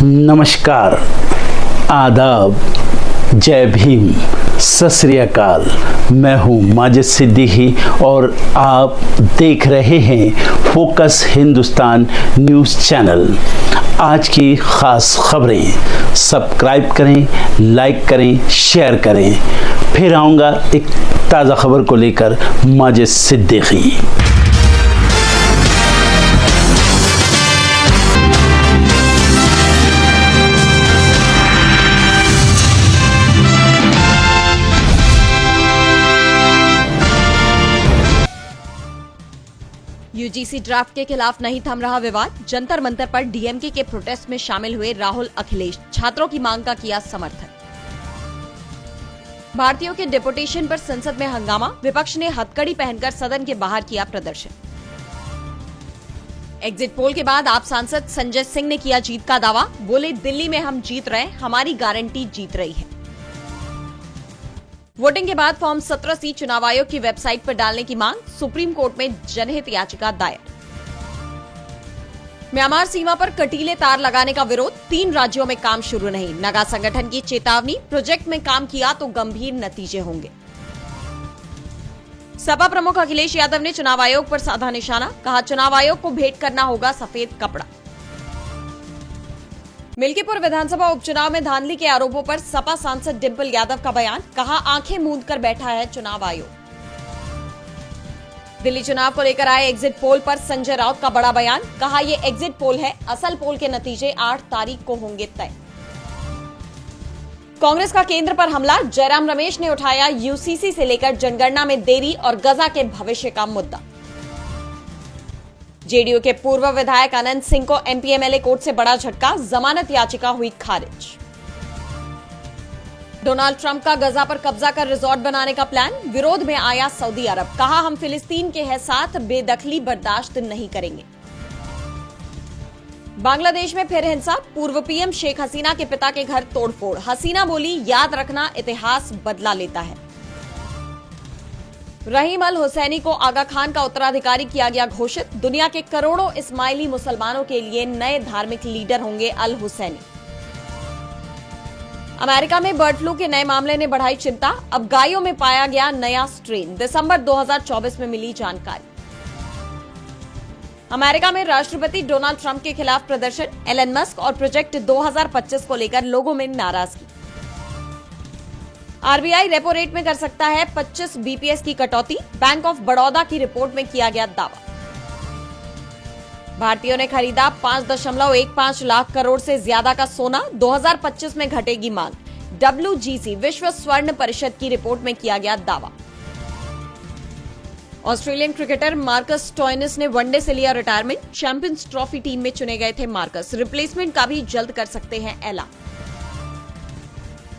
नमस्कार, आदाब, जय भीम, सत श्री अकाल। मैं हूँ माजिद सिद्दीकी और आप देख रहे हैं फोकस हिंदुस्तान न्यूज़ चैनल। आज की ख़ास खबरें सब्सक्राइब करें, लाइक करें, शेयर करें। फिर आऊँगा एक ताज़ा खबर को लेकर माजिद सिद्दीकी। यूजीसी ड्राफ्ट के खिलाफ नहीं थम रहा विवाद। जंतर मंतर पर डीएमके के प्रोटेस्ट में शामिल हुए राहुल अखिलेश, छात्रों की मांग का किया समर्थन। भारतीयों के डिपोटेशन पर संसद में हंगामा, विपक्ष ने हथकड़ी पहनकर सदन के बाहर किया प्रदर्शन। एग्जिट पोल के बाद आप सांसद संजय सिंह ने किया जीत का दावा, बोले दिल्ली में हम जीत रहे, हमारी गारंटी जीत रही है। वोटिंग के बाद फॉर्म 17C चुनाव आयोग की वेबसाइट पर डालने की मांग, सुप्रीम कोर्ट में जनहित याचिका दायर। म्यांमार सीमा पर कटीले तार लगाने का विरोध, 3 राज्यों में काम शुरू नहीं, नगा संगठन की चेतावनी, प्रोजेक्ट में काम किया तो गंभीर नतीजे होंगे। सपा प्रमुख अखिलेश यादव ने चुनाव आयोग पर साधा निशाना, कहा चुनाव आयोग को भेंट करना होगा सफेद कपड़ा। मिल्कीपुर विधानसभा उपचुनाव में धांधली के आरोपों पर सपा सांसद डिंपल यादव का बयान, कहा आंखें मूंद कर बैठा है चुनाव आयोग। दिल्ली चुनाव को लेकर आए एग्जिट पोल पर संजय राउत का बड़ा बयान, कहा ये एग्जिट पोल है, असल पोल के नतीजे 8 तारीख को होंगे तय। कांग्रेस का केंद्र पर हमला, जयराम रमेश ने उठाया यूसीसी से लेकर जनगणना में देरी और गजा के भविष्य का मुद्दा। जेडीयू के पूर्व विधायक अनंत सिंह को एमपीएमएलए कोर्ट से बड़ा झटका, जमानत याचिका हुई खारिज। डोनाल्ड ट्रंप का गजा पर कब्जा कर रिजॉर्ट बनाने का प्लान, विरोध में आया सऊदी अरब, कहा हम फिलिस्तीन के हैं साथ, बेदखली बर्दाश्त नहीं करेंगे। बांग्लादेश में फिर हिंसा, पूर्व पीएम शेख हसीना के पिता के घर तोड़फोड़, हसीना बोली याद रखना इतिहास बदला लेता है। रहीम अल हुसैनी को आगा खान का उत्तराधिकारी किया गया घोषित, दुनिया के करोड़ों इस्माइली मुसलमानों के लिए नए धार्मिक लीडर होंगे अल हुसैनी। अमेरिका में बर्ड फ्लू के नए मामले ने बढ़ाई चिंता, अब गायों में पाया गया नया स्ट्रेन, दिसंबर 2024 में मिली जानकारी। अमेरिका में राष्ट्रपति डोनाल्ड ट्रंप के खिलाफ प्रदर्शन, एलन मस्क और प्रोजेक्ट 2025 को लेकर लोगों में नाराजगी। आरबीआई रेपो रेट में कर सकता है 25 बीपीएस की कटौती, बैंक ऑफ बड़ौदा की रिपोर्ट में किया गया दावा। भारतीयों ने खरीदा 5.15 लाख करोड़ से ज्यादा का सोना, 2025 में घटेगी मांग, WGC विश्व स्वर्ण परिषद की रिपोर्ट में किया गया दावा। ऑस्ट्रेलियन क्रिकेटर मार्कस स्टोइनिस ने वनडे से लिया रिटायरमेंट, चैंपियंस ट्रॉफी टीम में चुने गए थे मार्कस, रिप्लेसमेंट का भी जल्द कर सकते हैं ऐलान।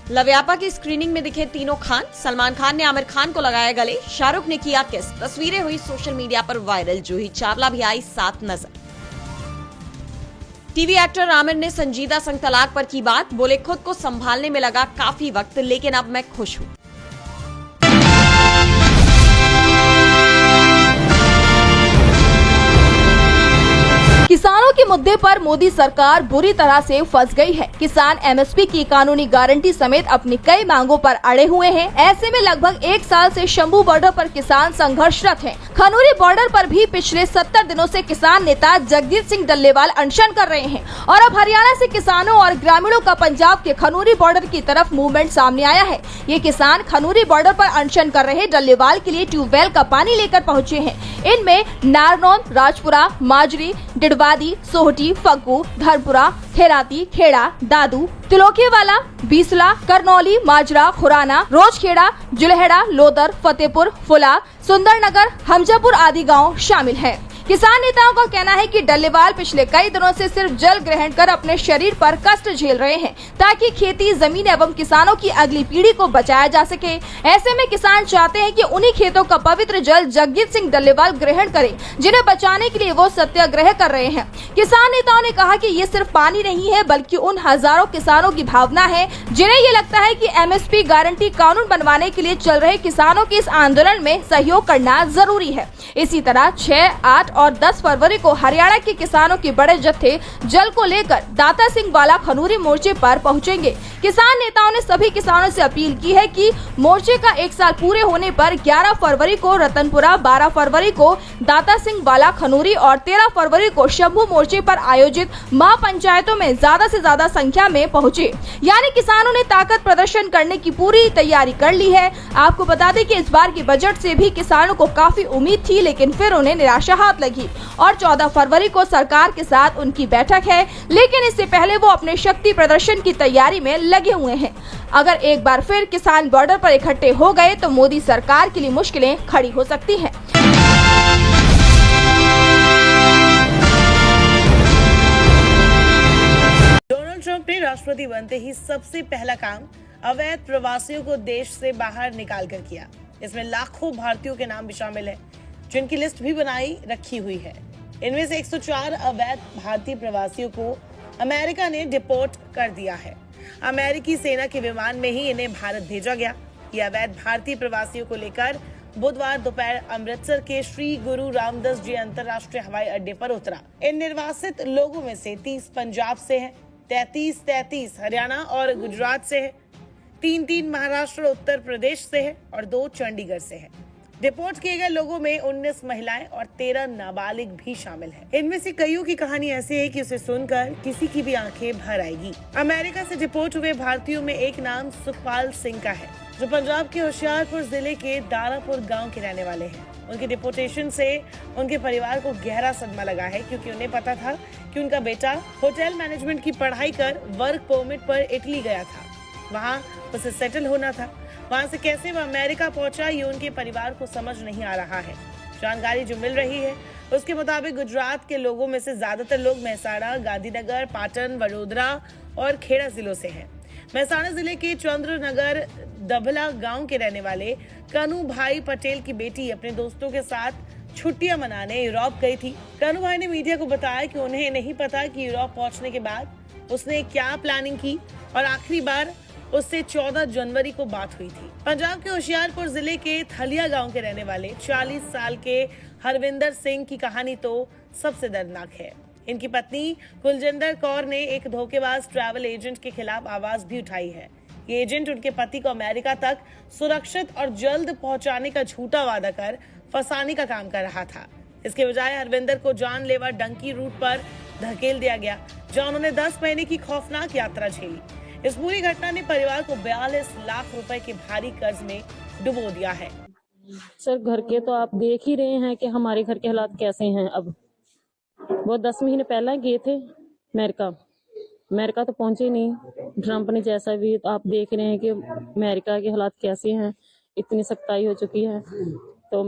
लव्यापा की स्क्रीनिंग में दिखे तीनों खान, सलमान खान ने आमिर खान को लगाया गले, शाहरुख ने किया किस, तस्वीरें हुई सोशल मीडिया पर वायरल, जूही चावला भी आई साथ नजर। टीवी एक्टर आमिर ने संजीदा संग तलाक पर की बात, बोले खुद को संभालने में लगा काफी वक्त, लेकिन अब मैं खुश हूं। किसानों के मुद्दे पर मोदी सरकार बुरी तरह से फंस गई है। किसान एमएसपी की कानूनी गारंटी समेत अपनी कई मांगों पर अड़े हुए हैं। ऐसे में लगभग 1 साल से शंभू बॉर्डर पर किसान संघर्षरत हैं। खनौरी बॉर्डर पर भी पिछले 70 दिनों से किसान नेता जगजीत सिंह डल्लेवाल अनशन कर रहे हैं और अब हरियाणा से किसानों और ग्रामीणों का पंजाब के खनौरी बॉर्डर की तरफ मूवमेंट सामने आया है। ये किसान खनौरी बॉर्डर पर अनशन कर रहे डल्लेवाल के लिए ट्यूबवेल का पानी लेकर पहुँचे हैं। इनमें नारनौल, राजपुरा, माजरी, डिडवादी, सोहटी, फग्गू, धरपुरा, खेराती, खेड़ा, दादू, तिलोकीवाला, बीसला, करनौली, माजरा, खुराना, रोजखेड़ा, जुलहेड़ा, लोदर, फतेहपुर, फुला, सुंदरनगर, हमजापुर आदि गांव शामिल हैं। किसान नेताओं का कहना है कि डल्लेवाल पिछले कई दिनों से सिर्फ जल ग्रहण कर अपने शरीर पर कष्ट झेल रहे हैं ताकि खेती, जमीन एवं किसानों की अगली पीढ़ी को बचाया जा सके। ऐसे में किसान चाहते हैं कि उन्हीं खेतों का पवित्र जल जगजीत सिंह डल्लेवाल ग्रहण करें, जिन्हें बचाने के लिए वो सत्याग्रह कर रहे हैं। किसान नेताओं ने कहा कि ये सिर्फ पानी नहीं है बल्कि उन हजारों किसानों की भावना है जिन्हें ये लगता है कि एमएसपी गारंटी कानून बनवाने के लिए चल रहे किसानों के इस आंदोलन में सहयोग करना जरूरी है। इसी तरह 6, 8 और 10 फरवरी को हरियाणा के किसानों के बड़े जत्थे जल को लेकर दाता सिंह वाला खनूरी मोर्चे पर पहुंचेंगे। किसान नेताओं ने सभी किसानों से अपील की है कि मोर्चे का 1 साल पूरे होने पर 11 फरवरी को रतनपुरा, 12 फरवरी को दाता सिंह वाला खनूरी और 13 फरवरी को शंभू मोर्चे पर आयोजित महापंचायतों में ज्यादा से ज्यादा संख्या में पहुंचे। यानी किसानों ने ताकत प्रदर्शन करने की पूरी तैयारी कर ली है। आपको बता दें कि इस बार के बजट से भी किसानों को काफी उम्मीद थी, लेकिन फिर उन्हें निराशा हाथ लगी और 14 फरवरी को सरकार के साथ उनकी बैठक है, लेकिन इससे पहले वो अपने शक्ति प्रदर्शन की तैयारी में लगे हुए हैं। अगर एक बार फिर किसान बॉर्डर पर इकट्ठे हो गए तो मोदी सरकार के लिए मुश्किलें खड़ी हो सकती हैं। डोनाल्ड ट्रंप ने राष्ट्रपति बनते ही सबसे पहला काम अवैध प्रवासियों को देश से बाहर निकाल कर किया। इसमें लाखों भारतीयों के नाम भी शामिल है, जिनकी लिस्ट भी बनाई रखी हुई है। इनमें से 104 अवैध भारतीय प्रवासियों को अमेरिका ने डिपोर्ट कर दिया है। अमेरिकी सेना के विमान में ही इन्हें भारत भेजा गया। ये अवैध भारतीय प्रवासियों को लेकर बुधवार दोपहर अमृतसर के श्री गुरु रामदास जी अंतर्राष्ट्रीय हवाई अड्डे पर उतरा। इन निर्वासित लोगों में से 30 पंजाब से हैं, 33 हरियाणा और गुजरात से है, 3 महाराष्ट्र और उत्तर प्रदेश से है और 2 चंडीगढ़ से है। डिपोर्ट किए गए लोगों में 19 महिलाएं और 13 नाबालिग भी शामिल हैं। इनमें से कईयों की कहानी ऐसी है कि उसे सुनकर किसी की भी आंखें भर आएगी। अमेरिका से डिपोर्ट हुए भारतीयों में एक नाम सुखपाल सिंह का है, जो पंजाब के होशियारपुर जिले के दारापुर गांव के रहने वाले हैं। उनकी डिपोर्टेशन से उनके परिवार को गहरा सदमा लगा है, क्योंकि उन्हें पता था कि उनका बेटा होटल मैनेजमेंट की पढ़ाई कर वर्क परमिट पर इटली गया था। वहां उसे सेटल होना था। वहां से कैसे वह अमेरिका पहुंचा, ये उनके परिवार को समझ नहीं आ रहा है। जानकारी जो मिल रही है उसके मुताबिक गुजरात के लोगों में से ज्यादातर लोग मेहसाणा, गांधीनगर, पाटन, वडोदरा और खेड़ा जिलों से हैं। मेहसाणा जिले के चंद्रनगर दभला गांव के रहने वाले कनू भाई पटेल की बेटी अपने दोस्तों के साथ छुट्टियां मनाने यूरोप गई थी। कनू भाई ने मीडिया को बताया कि उन्हें नहीं पता कि यूरोप पहुंचने के बाद उसने क्या प्लानिंग की और आखिरी बार उससे 14 जनवरी को बात हुई थी। पंजाब के होशियारपुर जिले के थलिया गांव के रहने वाले 40 साल के हरविंदर सिंह की कहानी तो सबसे दर्दनाक है। इनकी पत्नी कुलजिंदर कौर ने एक धोखेबाज ट्रैवल एजेंट के खिलाफ आवाज भी उठाई है। ये एजेंट उनके पति को अमेरिका तक सुरक्षित और जल्द पहुंचाने का झूठा वादा कर फंसाने का काम कर रहा था। इसके बजाय हरविंदर को जानलेवा डंकी रूट पर धकेल दिया गया, जहां उन्होंने 10 महीने की खौफनाक यात्रा झेली। इस पूरी घटना ने परिवार को 42 लाख रुपए के भारी कर्ज में डुबो दिया है। सर, घर के तो आप देख ही रहे हैं कि हमारे घर के हालात कैसे हैं। अब वो 10 महीने पहले गए थे अमेरिका तो पहुंचे नहीं। ट्रंप ने जैसा भी, आप देख रहे हैं कि अमेरिका के हालात कैसे हैं, इतनी सख्ताई हो चुकी है। तो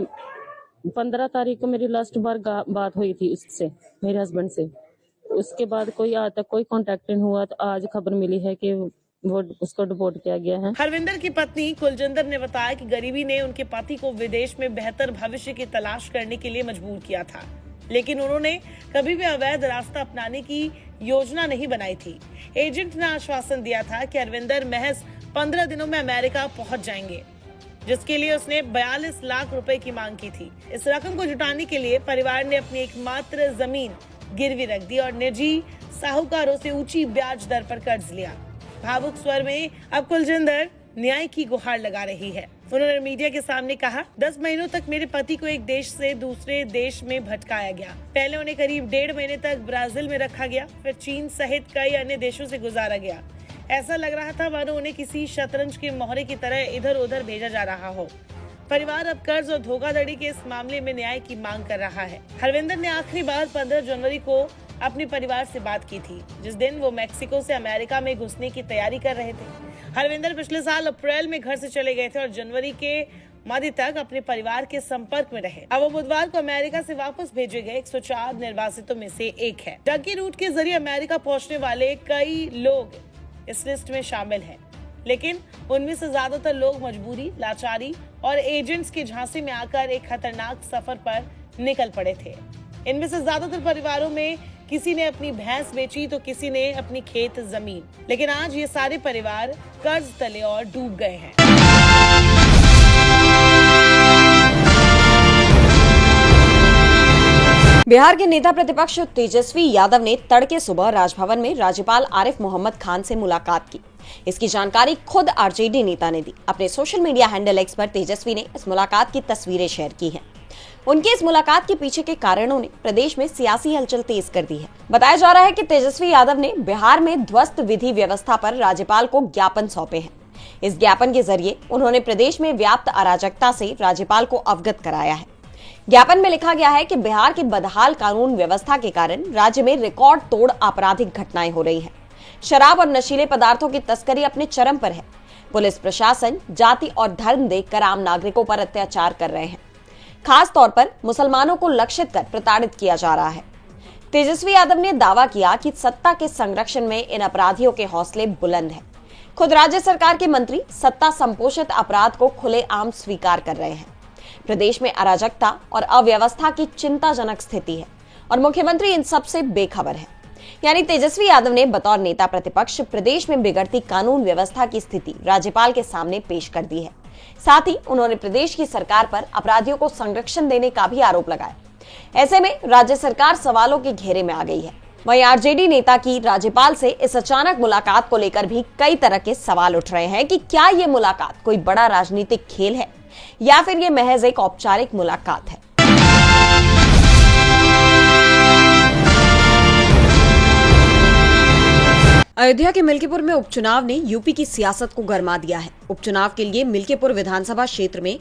15 तारीख को मेरी लास्ट बार बात हुई थी उससे, मेरे हस्बैंड से। उसके बाद कोई आज तक कोई कांटेक्ट नहीं हुआ। तो आज खबर मिली है कि वो उसको डिपोर्ट किया गया है। हरविंदर की पत्नी कुलजिंदर ने बताया कि गरीबी ने उनके पति को विदेश में बेहतर भविष्य की तलाश करने के लिए मजबूर किया था, लेकिन उन्होंने कभी भी अवैध रास्ता अपनाने की योजना नहीं बनाई थी। एजेंट ने आश्वासन दिया था कि हरविंदर महज 15 दिनों में अमेरिका पहुंच जाएंगे, जिसके लिए उसने 42 लाख रुपए की मांग की थी। इस रकम को जुटाने के लिए परिवार ने अपनी एकमात्र जमीन गिरवी रख दी और निजी साहूकारों से ऊंची ब्याज दर पर कर्ज लिया। भावुक स्वर में अब कुलजिंदर न्याय की गुहार लगा रही है। उन्होंने मीडिया के सामने कहा, 10 महीनों तक मेरे पति को एक देश से दूसरे देश में भटकाया गया। पहले उन्हें करीब 1.5 महीने तक ब्राजील में रखा गया, फिर चीन सहित कई अन्य देशों से गुजारा गया। ऐसा लग रहा था मानो उन्हें किसी शतरंज के मोहरे की तरह इधर उधर भेजा जा रहा हो। परिवार अब कर्ज और धोखाधड़ी के इस मामले में न्याय की मांग कर रहा है। हरविंदर ने आखिरी बार 15 जनवरी को अपने परिवार से बात की थी, जिस दिन वो मैक्सिको से अमेरिका में घुसने की तैयारी कर रहे थे। हरविंदर पिछले साल अप्रैल में घर से चले गए थे और जनवरी के मध्य तक अपने परिवार के संपर्क में रहे। अब वो बुधवार को अमेरिका से वापस भेजे गए 104 निर्वासितों में से एक है। डंकी रूट के जरिए अमेरिका पहुंचने वाले कई लोग इस लिस्ट में शामिल हैं, लेकिन उनमें से ज्यादातर लोग मजबूरी, लाचारी और एजेंट्स के झांसे में आकर एक खतरनाक सफर पर निकल पड़े थे। इनमें से ज्यादातर परिवारों में किसी ने अपनी भैंस बेची तो किसी ने अपनी खेत जमीन, लेकिन आज ये सारे परिवार कर्ज तले और डूब गए हैं। बिहार के नेता प्रतिपक्ष तेजस्वी यादव ने तड़के सुबह राजभवन में राज्यपाल आरिफ मोहम्मद खान से मुलाकात की। इसकी जानकारी खुद आरजेडी नेता ने दी। अपने सोशल मीडिया हैंडल एक्स पर तेजस्वी ने इस मुलाकात की तस्वीरें शेयर की हैं। उनकी इस मुलाकात के पीछे के कारणों ने प्रदेश में सियासी हलचल तेज कर दी है। बताया जा रहा है कि तेजस्वी यादव ने बिहार में ध्वस्त विधि व्यवस्था पर राज्यपाल को ज्ञापन सौंपे हैं। इस ज्ञापन के जरिए उन्होंने प्रदेश में व्याप्त अराजकता से राज्यपाल को अवगत कराया है। ज्ञापन में लिखा गया है कि बिहार की बदहाल कानून व्यवस्था के कारण राज्य में रिकॉर्ड तोड़ आपराधिक घटनाएं हो रही हैं। शराब और नशीले पदार्थों की तस्करी अपने चरम पर है। पुलिस प्रशासन जाति और धर्म देखकर आम नागरिकों पर अत्याचार कर रहे हैं। खास तौर पर मुसलमानों को लक्षित कर प्रताड़ित किया जा रहा है। तेजस्वी यादव ने दावा किया कि सत्ता के संरक्षण में इन अपराधियों के हौसले बुलंद हैं। खुद राज्य सरकार के मंत्री सत्ता संपोषित अपराध को खुलेआम स्वीकार कर रहे हैं। प्रदेश में अराजकता और अव्यवस्था की चिंताजनक स्थिति है और मुख्यमंत्री इन सब से बेखबर है। यानी तेजस्वी यादव ने बतौर नेता प्रतिपक्ष प्रदेश में बिगड़ती कानून व्यवस्था की स्थिति राज्यपाल के सामने पेश कर दी है। साथ ही उन्होंने प्रदेश की सरकार पर अपराधियों को संरक्षण देने का भी आरोप लगाया। ऐसे में राज्य सरकार सवालों के घेरे में आ गई है। वहीं आरजेडी नेता की राज्यपाल से इस अचानक मुलाकात को लेकर भी कई तरह के सवाल उठ रहे हैं कि क्या ये मुलाकात कोई बड़ा राजनीतिक खेल है या फिर ये महज एक औपचारिक मुलाकात है। अयोध्या के मिल्कीपुर में उपचुनाव ने यूपी की सियासत को गरमा दिया है। उपचुनाव के लिए मिल्कीपुर विधानसभा क्षेत्र में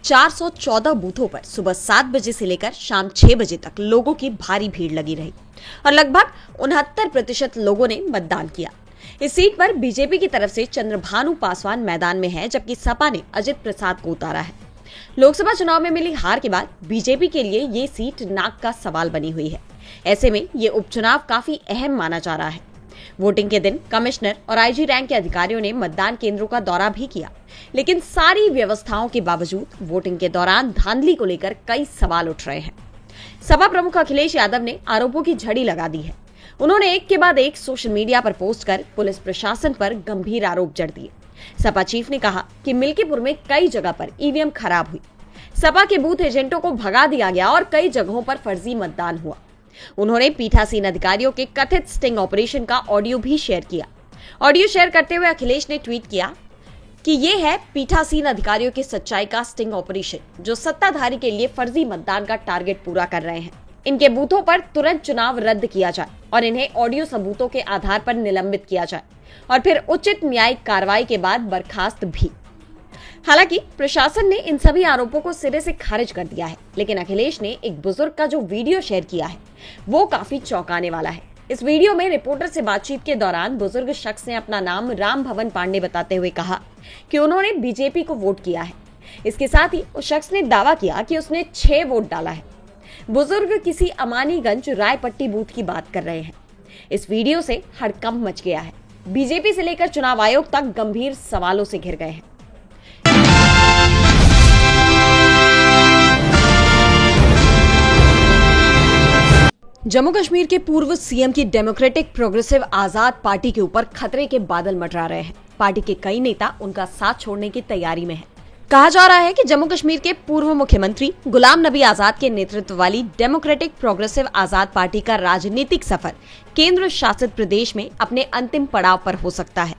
414 बूथों पर सुबह 7 बजे से लेकर शाम 6 बजे तक लोगों की भारी भीड़ लगी रही और लगभग 69% लोगों ने मतदान किया। इस सीट पर बीजेपी की तरफ से चंद्रभानु पासवान मैदान में है, जबकि सपा ने अजित प्रसाद को उतारा है। लोकसभा चुनाव में मिली हार के बाद बीजेपी के लिए ये सीट नाक का सवाल बनी हुई है। ऐसे में ये उपचुनाव काफी अहम माना जा रहा है। वोटिंग के दिन कमिश्नर और आईजी रैंक के अधिकारियों ने मतदान केंद्रों का दौरा भी किया, लेकिन सारी व्यवस्थाओं के बावजूद वोटिंग के दौरान धांधली को लेकर कई सवाल उठ रहे हैं। सपा प्रमुख अखिलेश यादव ने आरोपों की झड़ी लगा दी है। उन्होंने एक के बाद एक सोशल मीडिया पर पोस्ट कर पुलिस प्रशासन पर गंभीर आरोप जड़ दिए। सपा चीफ ने कहा कि मिल्कीपुर में कई जगह पर ईवीएम खराब हुई, सपा के बूथ एजेंटों को भगा दिया गया और कई जगहों पर फर्जी मतदान हुआ। उन्होंने पीठासीन अधिकारियों के कथित स्टिंग ऑपरेशन का ऑडियो भी शेयर किया। ऑडियो शेयर करते हुए अखिलेश ने ट्वीट किया कि ये है पीठासीन अधिकारियों की सच्चाई का स्टिंग ऑपरेशन, जो सत्ताधारी के लिए फर्जी मतदान का टारगेट पूरा कर रहे हैं। इनके बूथों पर तुरंत चुनाव रद्द किया जाए और इन्हें ऑडियो सबूतों के आधार पर निलंबित किया जाए और फिर उचित न्यायिक कार्रवाई के बाद बर्खास्त भी। हालांकि प्रशासन ने इन सभी आरोपों को सिरे से खारिज कर दिया है, लेकिन अखिलेश ने एक बुजुर्ग का जो वीडियो शेयर किया है वो काफी चौंकाने वाला है। इस वीडियो में रिपोर्टर से बातचीत के दौरान बुजुर्ग शख्स ने अपना नाम राम भवन पांडे बताते हुए कहा कि उन्होंने बीजेपी को वोट किया है। इसके साथ ही उस शख्स ने दावा किया कि उसने 6 वोट डाला है। बुजुर्ग किसी अमानीगंज रायपट्टी बूथ की बात कर रहे हैं। इस वीडियो से हड़कंप मच गया है। बीजेपी से लेकर चुनाव आयोग तक गंभीर सवालों से घिर गए हैं। जम्मू कश्मीर के पूर्व सीएम की डेमोक्रेटिक प्रोग्रेसिव आजाद पार्टी के ऊपर खतरे के बादल मंडरा रहे हैं। पार्टी के कई नेता उनका साथ छोड़ने की तैयारी में हैं। कहा जा रहा है कि जम्मू कश्मीर के पूर्व मुख्यमंत्री गुलाम नबी आजाद के नेतृत्व वाली डेमोक्रेटिक प्रोग्रेसिव आजाद पार्टी का राजनीतिक सफर केंद्र शासित प्रदेश में अपने अंतिम पड़ाव पर हो सकता है।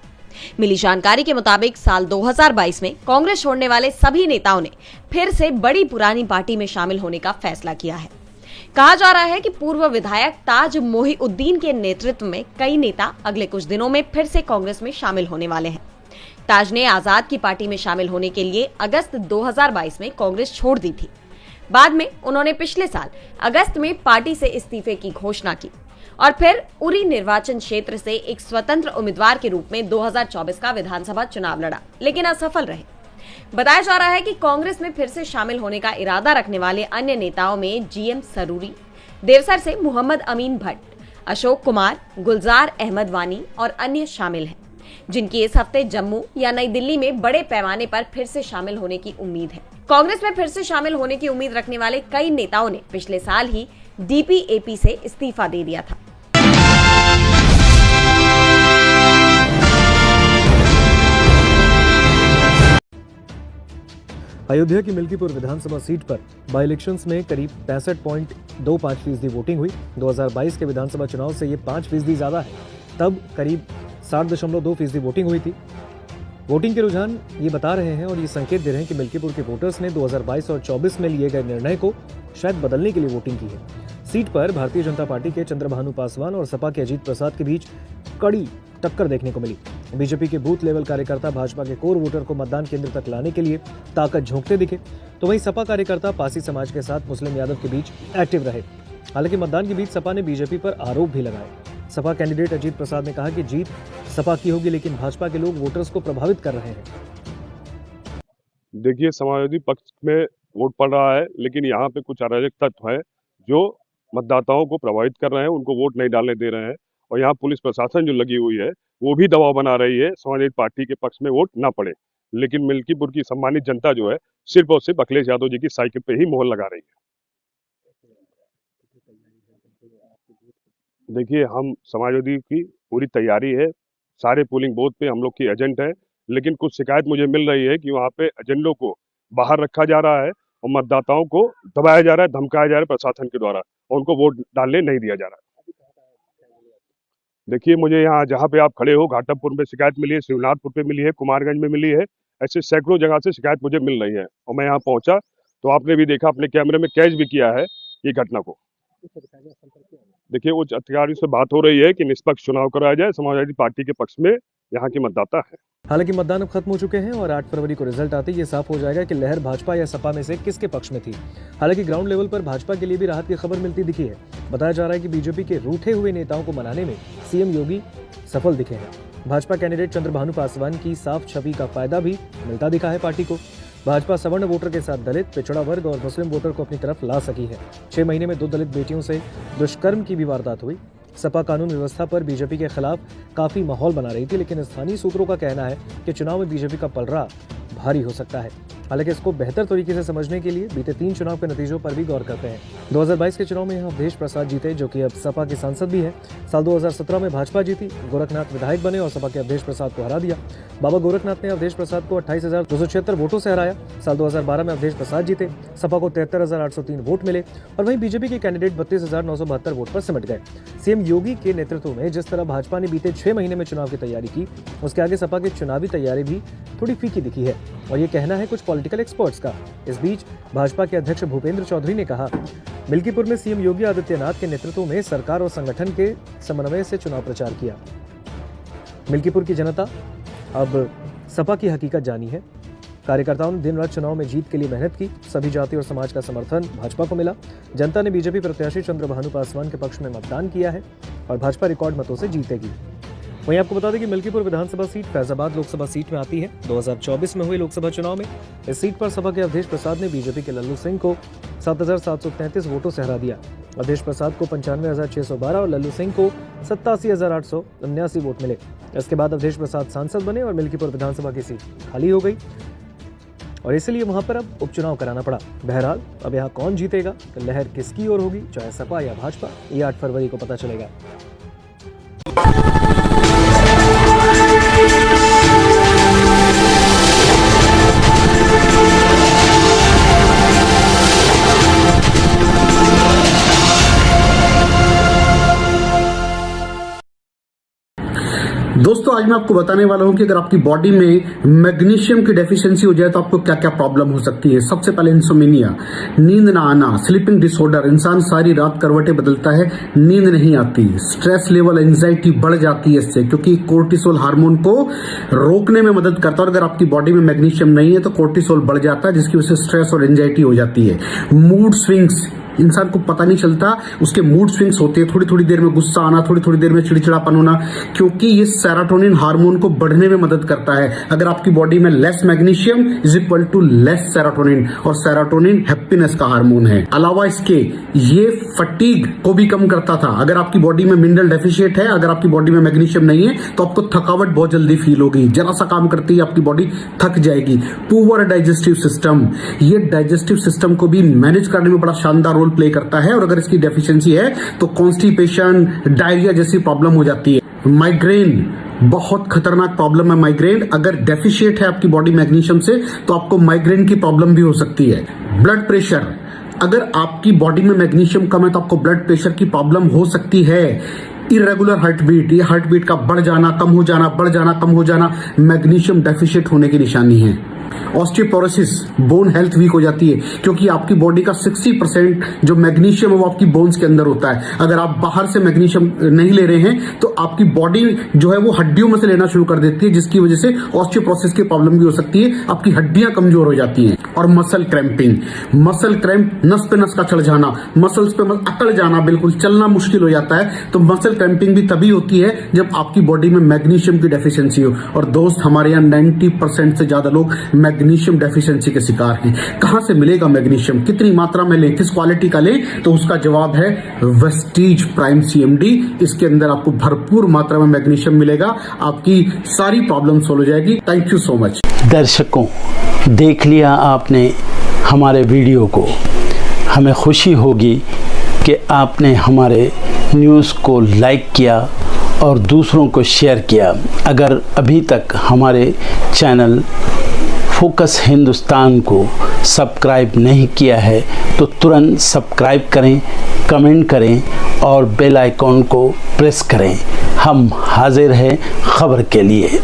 मिली जानकारी के मुताबिक साल 2022 में कांग्रेस छोड़ने वाले सभी नेताओं ने फिर से बड़ी पुरानी पार्टी में शामिल होने का फैसला किया है। कहा जा रहा है कि पूर्व विधायक ताज मोहिउद्दीन के नेतृत्व में कई नेता अगले कुछ दिनों में फिर से कांग्रेस में शामिल होने वाले हैं। ताज ने आजाद की पार्टी में शामिल होने के लिए अगस्त 2022 में कांग्रेस छोड़ दी थी। बाद में उन्होंने पिछले साल अगस्त में पार्टी से इस्तीफे की घोषणा की और फिर उरी निर्वाचन क्षेत्र से एक स्वतंत्र उम्मीदवार के रूप में 2024 का विधानसभा चुनाव लड़ा, लेकिन असफल रहे। बताया जा रहा है कि कांग्रेस में फिर से शामिल होने का इरादा रखने वाले अन्य नेताओं में जीएम सरूरी, देवसर से मोहम्मद अमीन भट्ट, अशोक कुमार, गुलजार अहमद वानी और अन्य शामिल हैं, जिनकी इस हफ्ते जम्मू या नई दिल्ली में बड़े पैमाने पर फिर से शामिल होने की उम्मीद है। कांग्रेस में फिर से शामिल होने की उम्मीद रखने वाले कई नेताओं ने पिछले साल ही डीपीएपी से इस्तीफा दे दिया था। अयोध्या की मिल्कीपुर विधानसभा सीट पर बाई इलेक्शंस में करीब 65.25% वोटिंग हुई। 2022 के विधानसभा चुनाव से ये 5% ज्यादा है। तब करीब 60.2% वोटिंग हुई थी। वोटिंग के रुझान ये बता रहे हैं और ये संकेत दे रहे हैं कि मिल्कीपुर के वोटर्स ने 2022 और 24 में लिए गए निर्णय को शायद बदलने के लिए वोटिंग की है। सीट पर भारतीय जनता पार्टी के चंद्रभानु पासवान और सपा के अजीत प्रसाद के बीच कड़ी टक्कर देखने को मिली। बीजेपी के बूथ लेवल कार्यकर्ता भाजपा के कोर वोटर को मतदान केंद्र तक लाने के लिए ताकत झोंकते दिखे, तो वहीं सपा कार्यकर्ता पासी समाज के साथ मुस्लिम यादव के बीच एक्टिव रहे। हालांकि मतदान के बीच सपा ने बीजेपी पर आरोप भी लगाए। सपा कैंडिडेट अजीत प्रसाद ने कहा कि जीत सपा की होगी, लेकिन भाजपा के लोग वोटर्स को प्रभावित कर रहे हैं। देखिए, समाजवादी पक्ष में वोट पड़ रहा है, लेकिन यहाँ पे कुछ अराजक तत्व है जो मतदाताओं को प्रभावित कर रहे हैं, उनको वोट नहीं डालने दे रहे हैं। और यहाँ पुलिस प्रशासन जो लगी हुई है वो भी दबाव बना रही है समाजवादी पार्टी के पक्ष में वोट ना पड़े। लेकिन मिल्कीपुर की सम्मानित जनता जो है सिर्फ और सिर्फ अखिलेश यादव जी की साइकिल पे ही मोहर लगा रही है। देखिए, हम समाजवादी की पूरी तैयारी है, सारे पोलिंग बूथ पे हम लोग की एजेंट है, लेकिन कुछ शिकायत मुझे मिल रही है कि वहाँ पे एजेंटों को बाहर रखा जा रहा है और मतदाताओं को दबाया जा रहा है, धमकाया जा रहा है प्रशासन के द्वारा, और उनको वोट डालने नहीं दिया जा रहा है। देखिए, मुझे यहाँ जहाँ पे आप खड़े हो घाटमपुर में शिकायत मिली है, शिवनाथपुर पे मिली है, कुमारगंज में मिली है, ऐसे सैकड़ों जगह से शिकायत मुझे मिल रही है। और मैं यहाँ पहुंचा तो आपने भी देखा, अपने कैमरे में कैच भी किया है ये घटना को। देखिए, उच्च अधिकारियों से बात हो रही है कि निष्पक्ष चुनाव कराया जाए, समाजवादी पार्टी के पक्ष में यहाँ के मतदाता है। हालांकि मतदान अब खत्म हो चुके हैं और 8 फरवरी को रिजल्ट आते ही ये साफ हो जाएगा कि लहर भाजपा या सपा में से किसके पक्ष में थी। हालांकि ग्राउंड लेवल पर भाजपा के लिए भी राहत की खबर मिलती दिखी है। बताया जा रहा है कि बीजेपी के रूठे हुए नेताओं को मनाने में सीएम योगी सफल दिखे हैं। भाजपा कैंडिडेट चंद्रभानु पासवान की साफ छवि का फायदा भी मिलता दिखा है पार्टी को। भाजपा सवर्ण वोटर के साथ दलित, पिछड़ा वर्ग और मुस्लिम वोटर को अपनी तरफ ला सकी है। 6 महीने में 2 दलित बेटियों से दुष्कर्म की भी वारदात हुई। सपा कानून व्यवस्था पर बीजेपी के खिलाफ काफी माहौल बना रही थी, लेकिन स्थानीय सूत्रों का कहना है कि चुनाव में बीजेपी का पलड़ा भारी हो सकता है। हालांकि इसको बेहतर तरीके से समझने के लिए बीते 3 चुनाव के नतीजों पर भी गौर करते हैं। 2022 के चुनाव में यहाँ अवधेश प्रसाद जीते, जो कि अब सपा के सांसद भी हैं। साल 2017 में भाजपा जीती, गोरखनाथ विधायक बने और सपा के अवधेश प्रसाद को हरा दिया। बाबा गोरखनाथ ने अवधेश प्रसाद को 28,276 वोटों से हराया। साल 2012 में अवधेश प्रसाद जीते, सपा को 73,803 वोट मिले और वहीं बीजेपी के कैंडिडेट 32,972 वोट पर सिमट गए। सीएम योगी के नेतृत्व में जिस तरह भाजपा ने बीते 6 महीने में चुनाव की तैयारी की, उसके आगे सपा की चुनावी तैयारी भी थोड़ी फीकी दिखी है, और ये कहना है कुछ पॉलिटिकल एक्सपर्ट्स का। इस बीच भाजपा के अध्यक्ष भूपेंद्र चौधरी ने कहा, मिल्कीपुर में सीएम योगी आदित्यनाथ के नेतृत्व में सरकार और संगठन के समन्वय से चुनाव प्रचार किया। मिल्कीपुर की जनता अब सपा की हकीकत जानी है। कार्यकर्ताओं ने दिन रात चुनाव में जीत के लिए मेहनत की। सभी जाति और समाज का समर्थन भाजपा को मिला। जनता ने बीजेपी प्रत्याशी चंद्रभानु पासवान के पक्ष में मतदान किया है और भाजपा रिकॉर्ड मतों से जीतेगी। वहीं आपको बता दें कि मिल्कीपुर विधानसभा सीट फैजाबाद लोकसभा सीट में आती है। 2024 में हुए लोकसभा चुनाव में इस सीट पर सपा के अवधेश प्रसाद ने बीजेपी के लल्लू सिंह को 7,733 वोटों से हरा दिया। अवधेश प्रसाद को 95,612 और लल्लू सिंह को 87,879 वोट मिले। इसके बाद अवधेश प्रसाद सांसद बने और मिल्कीपुर विधानसभा की सीट खाली हो गई और इसलिए वहां पर अब उपचुनाव कराना पड़ा। बहरहाल अब यहाँ कौन जीतेगा, लहर किसकी ओर होगी, चाहे सपा या भाजपा, ये 8 फरवरी को पता चलेगा। दोस्तों, आज मैं आपको बताने वाला हूं कि अगर आपकी बॉडी में मैग्नीशियम की डेफिशिएंसी हो जाए तो आपको क्या क्या प्रॉब्लम हो सकती है। सबसे पहले इंसोमेनिया, नींद ना आना, स्लीपिंग डिसऑर्डर, इंसान सारी रात करवटें बदलता है, नींद नहीं आती, स्ट्रेस लेवल, एंजाइटी बढ़ जाती है इससे, क्योंकि कोर्टिसोल हार्मोन को रोकने में मदद करता है। और अगर आपकी बॉडी में मैग्नीशियम नहीं है तो कोर्टिसोल बढ़ जाता है, जिसकी वजह से स्ट्रेस और एंजाइटी हो जाती है। मूड स्विंग्स, इंसान को पता नहीं चलता उसके मूड स्विंग्स होते हैं, थोड़ी थोड़ी देर में गुस्सा आना, थोड़ी थोड़ी देर में चिड़चिड़ापन होना, क्योंकि ये सेरोटोनिन हार्मोन को बढ़ने में मदद करता है। अगर आपकी बॉडी में less magnesium is equal to less serotonin, और सेरोटोनिन हैप्पीनेस का हार्मोन है। अलावा इसके ये फटीग को भी कम करता था। अगर आपकी बॉडी में मिनरल डेफिशिएट है, अगर आपकी बॉडी में मैग्नीशियम नहीं है तो आपको थकावट बहुत जल्दी फील होगी, जरा सा काम करते ही आपकी बॉडी थक जाएगी। पुअर डाइजेस्टिव सिस्टम, ये डाइजेस्टिव सिस्टम को भी मैनेज करने में बड़ा शानदार प्ले करता है, और अगर इसकी डेफिशिएंसी है तो कॉन्स्टिपेशन, डायरिया जैसी प्रॉब्लम हो जाती है। माइग्रेन बहुत खतरनाक प्रॉब्लम है। माइग्रेन अगर डेफिशिएट है आपकी बॉडी मैग्नीशियम से तो आपको माइग्रेन की प्रॉब्लम भी हो सकती है। ब्लड प्रेशर, अगर आपकी बॉडी में मैग्नीशियम कम है तो आपको ब्लड प्रेशर की प्रॉब्लम हो सकती है। इरेगुलर हार्ट बीट, ये हार्ट बीट का बढ़ जाना, कम हो जाना, बढ़ जाना, कम हो जाना, मैग्नीशियम डेफिशिएट होने की निशानी है। ऑस्टियोपोरोसिस, बोन हेल्थ वीक हो जाती है क्योंकि आपकी बॉडी का 60% जो मैग्नीशियम है वो आपकी बोन्स के अंदर होता है। अगर आप बाहर से मैग्नीशियम नहीं ले रहे हैं तो आपकी बॉडी जो है वो हड्डियों में से लेना शुरू कर देती है, जिसकी वजह से ऑस्टियोपोरोसिस की प्रॉब्लम भी हो सकती है, आपकी हड्डियां कमजोर हो जाती हैं। और मसल क्रैम्पिंग, मसल क्रैम्प, नस पे नस का चढ़ जाना, मसल्स पे अकड़ जाना, बिल्कुल चलना मुश्किल हो जाता है। तो मसल क्रैम्पिंग भी तभी होती है जब आपकी बॉडी में मैग्नीशियम की डेफिशिएंसी हो। और दोस्त, हमारे यहाँ 90% से ज्यादा लोग मैग्नीशियम डेफिशिएंसी के शिकार हैं। कहां से मिलेगा मैग्नीशियम, कितनी मात्रा में लें, किस क्वालिटी का लें? तो उसका जवाब है वेस्टीज प्राइम CMD। इसके अंदर आपको भरपूर मात्रा में मैग्नीशियम मिलेगा, आपकी सारी प्रॉब्लम सॉल्व हो जाएगी। Thank you so much. दर्शकों, देख लिया आपने हमारे वीडियो को। हमें खुशी होगी कि आपने हमारे न्यूज़ को लाइक किया और दूसरों को शेयर किया। अगर अभी तक हमारे चैनल फोकस हिंदुस्तान को सब्सक्राइब नहीं किया है तो तुरंत सब्सक्राइब करें, कमेंट करें और बेल आइकॉन को प्रेस करें। हम हाजिर हैं खबर के लिए।